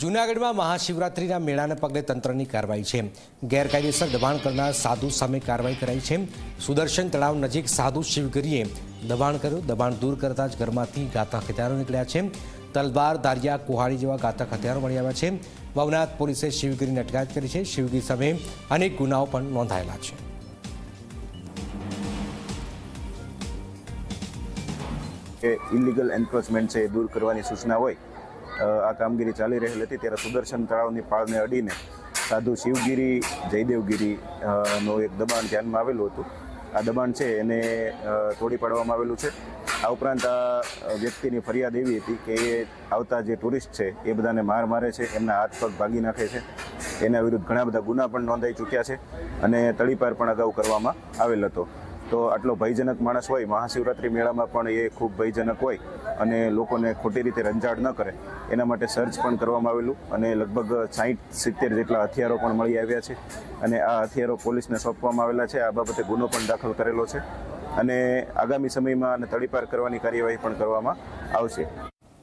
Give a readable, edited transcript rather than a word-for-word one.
જૂનાગઢમાં મહાશિવરાત્રિના મેળાને પગલે તંત્રની કાર્યવાહી છે। ગેરકાયદેસર દબાણ કરનાર સાધુ સામે કાર્યવાહી કરાઈ છે। સુદર્શન તળાવ નજીક સાધુ શિવગીરીએ દબાણ કર્યું। દબાણ દૂર કરતા જ ઘરમાંથી ઘાતક હથિયારો નીકળ્યા છે। તલવાર, દારિયા, કુહાડી જેવા ઘાતક હથિયારો મળી આવ્યા છે। ભવનાથ પોલીસે શિવગીરીની અટકાયત કરી છે। શિવગીરી સામે અનેક ગુનાઓ પણ નોંધાયેલા છે। ઇલીગલ એન્ફોર્સમેન્ટ છે दूर करवानी सूचना होय आ कामगीरी चाली रहेली हती त्यारे सुदर्शन तळावनी पाळने अडीने साधु शिवगिरी जयदेवगिरी नो एक दबाण ध्याનમાં આવેલું હતું। આ દબાણ છે એને તોડી પાડવામાં આવેલું છે। આ ઉપરાંત આ વ્યક્તિની ફરિયાદ એવી હતી કે એ આવતા જે ટુરિસ્ટ છે એ બધાને માર મારે છે, એમના હાથ પગ ભાગી નાખે છે। એના વિરુદ્ધ ઘણા બધા ગુના પણ નોંધાઈ ચૂક્યા છે અને તડીપાર પણ અગાઉ કરવામાં આવેલ હતો। તો આટલો ભયજનક માણસ હોય, મહાશિવરાત્રિ મેળામાં પણ એ ખૂબ ભયજનક હોય અને લોકોને ખોટી રીતે રંજાડ ન કરે એના માટે સર્ચ પણ કરવામાં આવેલું અને લગભગ 60-70 જેટલા હથિયારો પણ મળી આવ્યા છે અને આ હથિયારો પોલીસને સોંપવામાં આવેલા છે। આ બાબતે ગુનો પણ દાખલ કરેલો છે અને આગામી સમયમાં આને તડીપાર કરવાની કાર્યવાહી પણ કરવામાં આવશે।